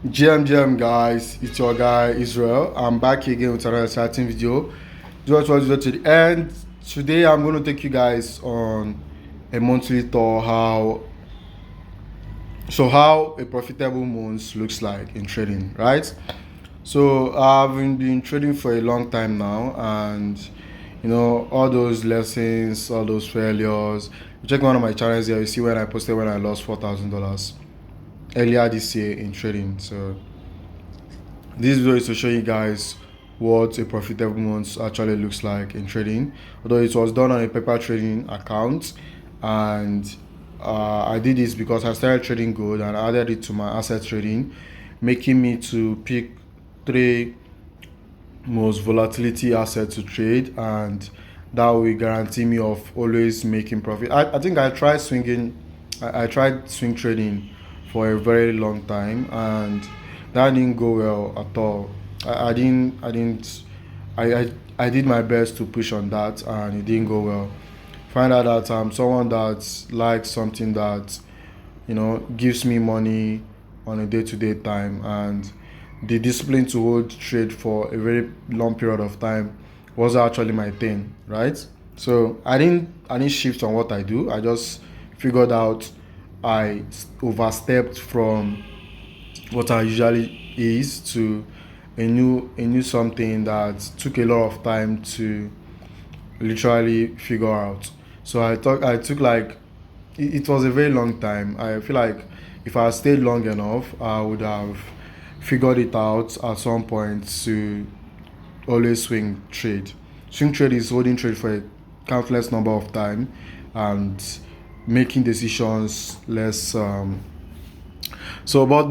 GM guys, it's your guy Israel. I'm back again with another exciting video. Just watch video to the end. Today I'm going to take you guys on a monthly tour how a profitable month looks like in trading, right? So I've been trading for a long time now, and all those lessons, all those failures. You check one of my channels here, you see when I posted when I lost $4,000 earlier this year in trading. So this video is to show you guys what a profitable month actually looks like in trading. Although it was done on a paper trading account, and I did this because I started trading gold and added it to my asset trading, making me to pick three most volatility assets to trade, and that will guarantee me of always making profit. I think I tried I tried swing trading for a very long time, and that didn't go well at all. I did my best to push on that, and it didn't go well. Find out that I'm someone that likes something that gives me money on a day-to-day time, and the discipline to hold trade for a very long period of time was actually my thing, right? So I didn't shift on what I do. I just figured out I overstepped from what I usually is to a new something that took a lot of time to literally figure out. So I took like it was a very long time. I feel like if I had stayed long enough, I would have figured it out at some point to always swing trade. Swing trade is holding trade for a countless number of time and making decisions less. But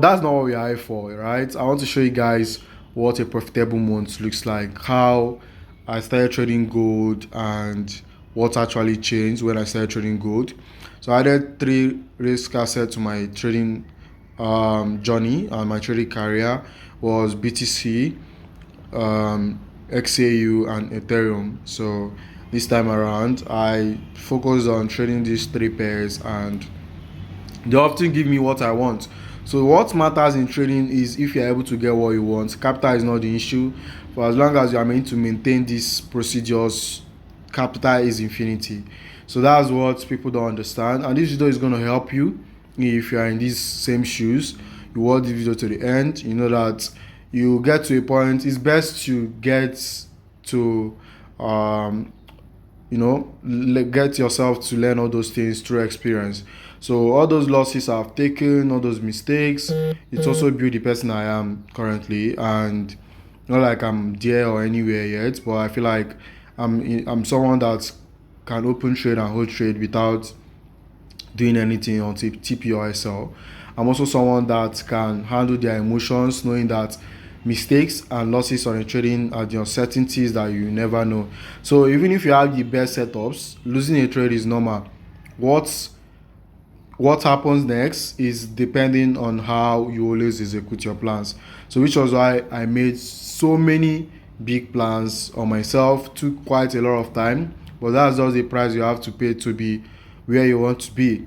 that's not what we are here for, right? I want to show you guys what a profitable month looks like, how I started trading gold, and what actually changed when I started trading gold. So I added three risk assets to my trading journey, and my trading career was BTC, XAU, and Ethereum. So this time around, I focused on trading these three pairs, and they often give me what I want. So what matters in trading is if you're able to get what you want. Capital is not the issue. For as long as you are meant to maintain these procedures, capital is infinity. So that's what people don't understand. And this video is going to help you if you are in these same shoes. You watch the video to the end. You know that you get to a point. It's best to get to get yourself to learn all those things through experience. So all those losses I've taken, all those mistakes, it's also built the person I am currently. And not like I'm there or anywhere yet, but I feel like I'm someone that can open trade and hold trade without doing anything on TP or SL. I'm also someone that can handle their emotions, knowing that mistakes and losses on a trading are the uncertainties that you never know. So even if you have the best setups, losing a trade is normal. What happens next is depending on how you always execute your plans. So which was why I made so many big plans on myself. Took quite a lot of time, but that's just the price you have to pay to be where you want to be.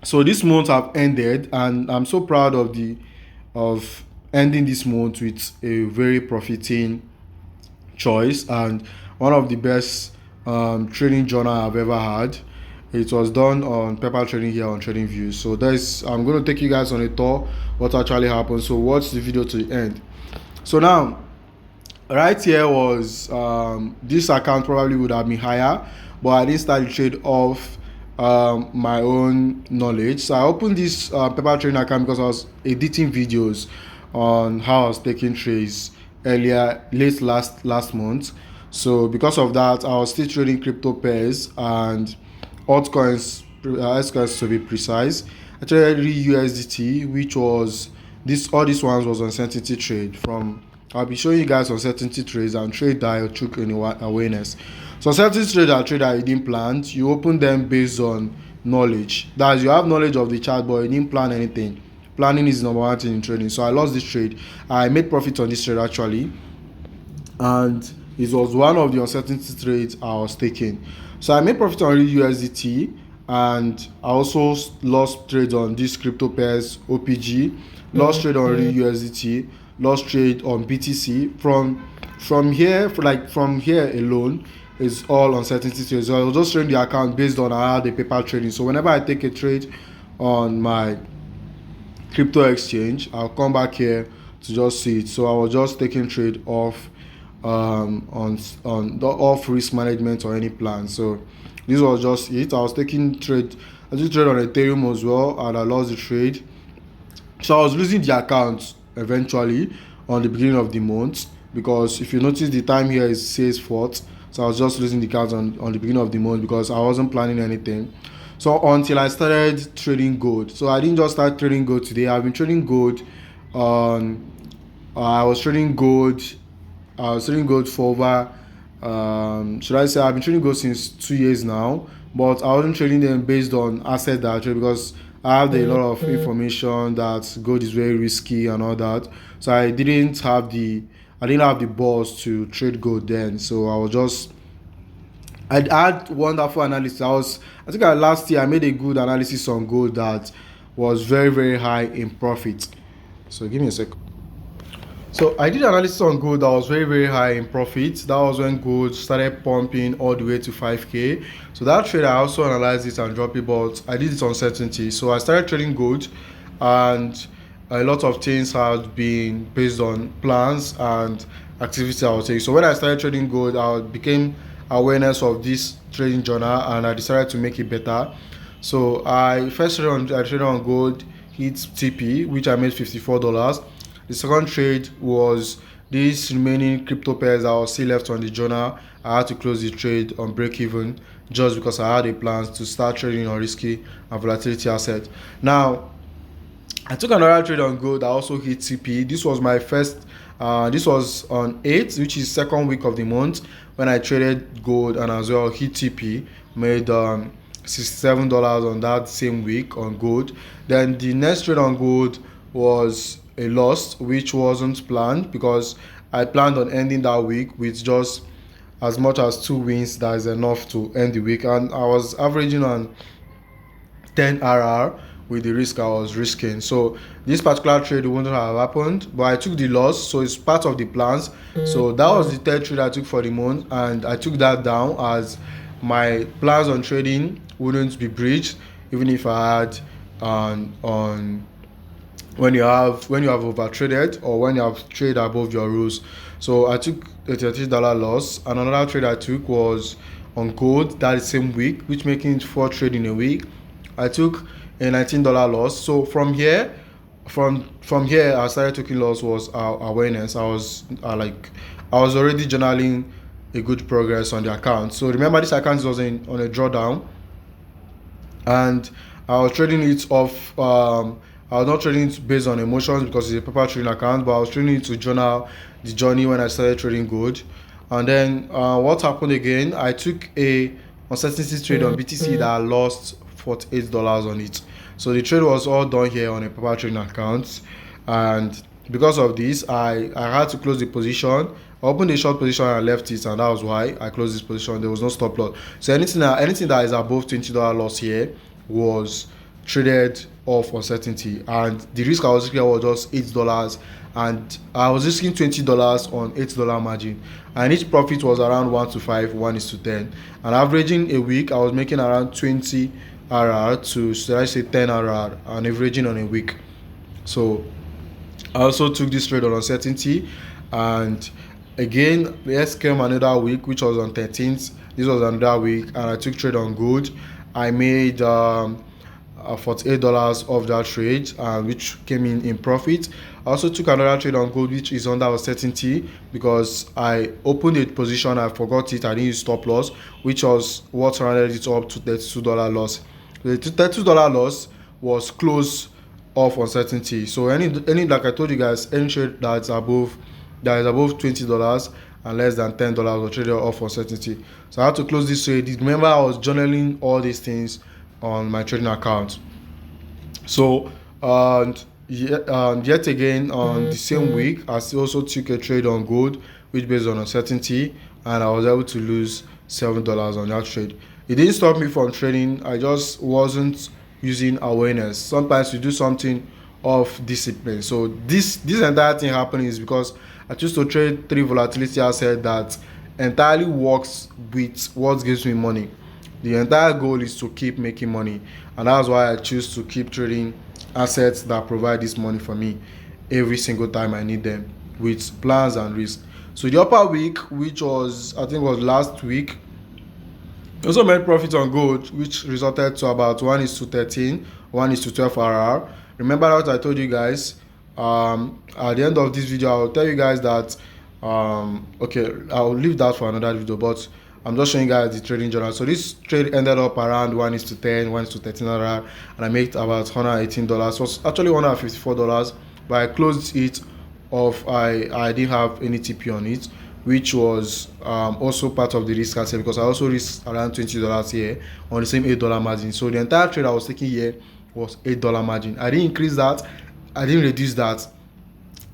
So this month have ended, and I'm so proud of ending this month with a very profiting choice and one of the best trading journal I've ever had. It was done on paper trading here on Trading Views. So I'm going to take you guys on a tour what actually happened. So watch the video to the end. So now, right here was this account probably would have been higher, but I didn't start the trade off my own knowledge. So I opened this paper trading account because I was editing videos on how I was taking trades late last month. So because of that, I was still trading crypto pairs and altcoins to be precise. I traded USDT, which was all these ones was uncertainty trade. I'll be showing you guys uncertainty trades and trade that I took in awareness. So uncertainty trade are trade that you didn't plan. You open them based on knowledge. That is, you have knowledge of the chart, but you didn't plan anything. Planning is number one thing in trading. So I lost this trade. I made profit on this trade actually, and it was one of the uncertainty trades I was taking. So I made profit on USDT, and I also lost trade on these crypto pairs OPG, lost trade on USDT, lost trade on BTC. From here, from here alone, is all uncertainty trades. So I was just trading the account based on how the paper trading. So whenever I take a trade on my crypto exchange, I'll come back here to just see it. So I was just taking trade off on the off risk management or any plan. So this was just it. I was taking trade. I did trade on Ethereum as well, and I lost the trade. So I was losing the account eventually on the beginning of the month, because if you notice the time here is says 4th. So I was just losing the account on the beginning of the month because I wasn't planning anything. So until I started trading gold. So I didn't just start trading gold today. I've been trading gold on I was trading gold for over should I say I've been trading gold since 2 years now, but I wasn't trading them based on asset that I trade, because I have a lot of information that gold is very risky and all that. So I didn't have the balls to trade gold then. So I had wonderful analysis. I think last year I made a good analysis on gold that was very, very high in profit. So give me a second. So I did analysis on gold that was very, very high in profit. That was when gold started pumping all the way to 5k. So that trade I also analyzed it and dropped it, but I did it on certainty. So I started trading gold, and a lot of things have been based on plans and activities I was taking. So when I started trading gold, I became awareness of this trading journal, and I decided to make it better. So I traded on gold, hit TP, which I made $54. The second trade was these remaining crypto pairs that was still left on the journal. I had to close the trade on break even, just because I had a plan to start trading on risky and volatility assets. Now, I took another trade on gold. I also hit TP. This was my first. This was on 8th, which is second week of the month, when I traded gold and as well hit TP. Made $67 on that same week on gold. Then the next trade on gold was a loss, which wasn't planned, because I planned on ending that week with just as much as 2 wins. That is enough to end the week, and I was averaging on 10 RR with the risk I was risking. So this particular trade wouldn't have happened, but I took the loss, so it's part of the plans. So that was the third trade I took for the month, and I took that down as my plans on trading wouldn't be breached, even if I had on when you have over traded, or when you have traded above your rules. So I took a $30 loss, and another trade I took was on gold that same week, which making it 4 trade in a week. I took a $19 loss. So from here I started taking loss was awareness. I was already journaling a good progress on the account. So remember, this account was on a drawdown, and I was trading it off. I was not trading it based on emotions, because it's a paper trading account, but I was trading it to journal the journey when I started trading gold. And then what happened again? I took a uncertainty trade on BTC that I lost $48 on it. So the trade was all done here on a paper trading account, and because of this, I had to close the position. I opened a short position and I left it, and that was why I closed this position. There was no stop loss. So anything that is above $20 loss here was traded off uncertainty, and the risk I was risking was just $8, and I was risking $20 on $8 margin, and each profit was around 1 to 5, 1:10, and averaging a week I was making around 20 RR to, should I say, 10 RR, and averaging on a week. So I also took this trade on uncertainty, and again let's came another week, which was on 13th. This was another week, and I took trade on gold. I made $48 of that trade, which came in profit. I also took another trade on gold, which is under uncertainty, because I opened a position, I forgot it, I didn't use stop loss, which was what rounded it up to $32 loss. The $32 loss was close off uncertainty. So any like I told you guys, any trade that is above $20 and less than $10 was traded off uncertainty. So I had to close this trade. Remember, I was journaling all these things on my trading account. So yet again on the same week, I also took a trade on gold, which based on uncertainty, and I was able to lose $7 on that trade. It didn't stop me from trading. I just wasn't using awareness. Sometimes you do something of discipline. So this entire thing happening is because I choose to trade 3 volatility assets that entirely works with what gives me money. The entire goal is to keep making money, and that's why I choose to keep trading assets that provide this money for me every single time I need them, with plans and risk. So the upper week, which was, I think was last week, also made profit on gold, which resulted to about 1:13, 1:12 RR. Remember what I told you guys. At the end of this video, I'll tell you guys that okay, I'll leave that for another video, but I'm just showing you guys the trading journal. So this trade ended up around 1:10, 1:13 RR, and I made about $118. It was actually $154, but I closed it off. I didn't have any TP on it, which was also part of the risk asset, because I also risked around $20 here on the same $8 margin. So the entire trade I was taking here was $8 margin. I didn't increase that, I didn't reduce that.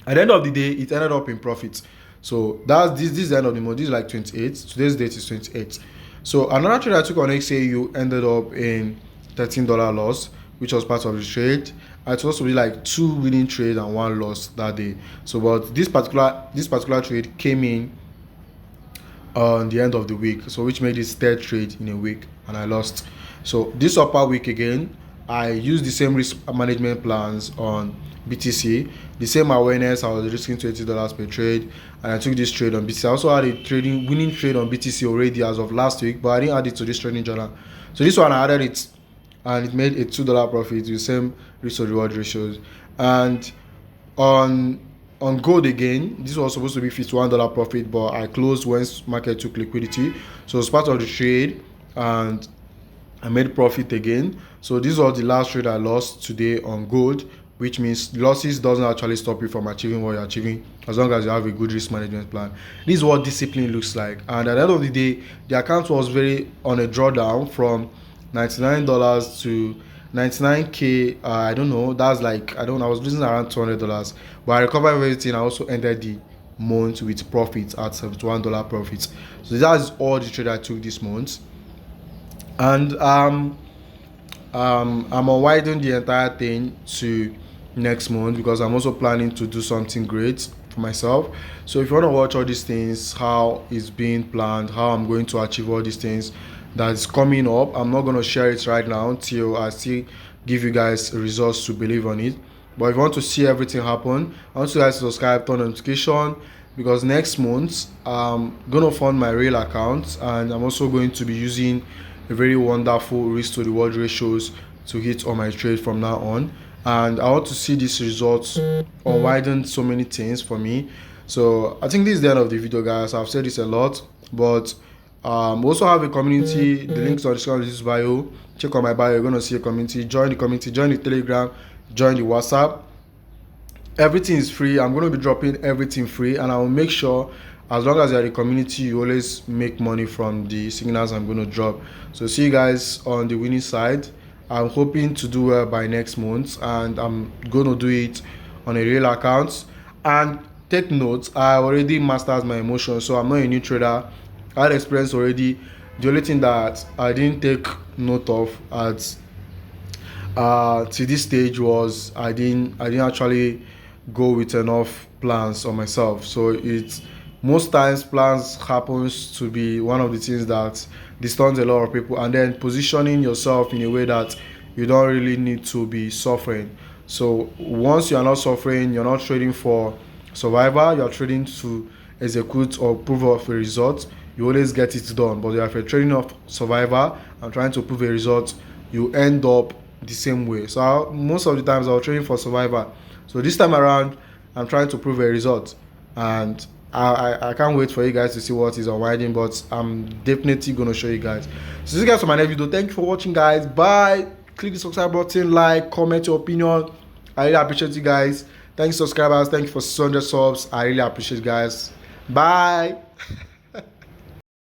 At the end of the day, it ended up in profit. So that's this is the end of the month. This is like 28. Today's date is 28. So another trade I took on XAU ended up in $13 loss, which was part of the trade. It was also be like 2 winning trades and 1 loss that day. So but this particular trade came in on the end of the week, so which made it 3rd trade in a week, and I lost. So this upper week again, I used the same risk management plans on BTC, the same awareness. I was risking $20 per trade, and I took this trade on BTC. I also had a winning trade on BTC already as of last week, but I didn't add it to this trading journal. So this one I added it, and it made a $2 profit with the same risk to reward ratios. And on gold again, this was supposed to be $51 profit, but I closed when market took liquidity, so it's part of the trade, and I made profit again. So this was the last trade I lost today on gold, which means losses doesn't actually stop you from achieving what you're achieving, as long as you have a good risk management plan. This is what discipline looks like. And at the end of the day, the account was very on a drawdown from $99 to 99k. I don't know, that's like, I was losing around $200, but I recovered everything. I also ended the month with profit at $71 profit. So that's all the trade I took this month. And I'm unwinding the entire thing to next month, because I'm also planning to do something great for myself. So if you want to watch all these things, how it's being planned, how I'm going to achieve all these things that's coming up, I'm not going to share it right now until I still give you guys results to believe on it. But if you want to see everything happen, I want you guys to subscribe, turn on notification, because next month I'm going to fund my real account, and I'm also going to be using a very wonderful risk to reward ratios to hit on my trade from now on. And I want to see these results unwiden so many things for me. So I think this is the end of the video, guys. I've said this a lot, but we also have a community. The links on this bio. Check on my bio, you're going to see a community. Join the community, join the Telegram, join the WhatsApp. Everything is free. I'm going to be dropping everything free, and I will make sure, as long as you're in the community, you always make money from the signals I'm going to drop. So see you guys on the winning side. I'm hoping to do well by next month, and I'm going to do it on a real account. And take note, I already mastered my emotions, so I'm not a new trader. I had experience already. The only thing that I didn't take note of at to this stage was I didn't actually go with enough plans on myself. So it's most times plans happens to be one of the things that disturbs a lot of people, and then positioning yourself in a way that you don't really need to be suffering. So once you're not suffering, you're not trading for survival, you're trading to execute or prove of a result, you always get it done. But if you're trading off survival and trying to prove a result, you end up the same way. So most of the times I was trading for survival. So this time around, I'm trying to prove a result, and I can't wait for you guys to see what is unwinding, but I'm definitely going to show you guys. So see you guys for my next video. Thank you for watching, guys. Bye. Click the subscribe button, like, comment your opinion. I really appreciate you guys. Thank you, subscribers. Thank you for 600 subs. I really appreciate you guys. Bye.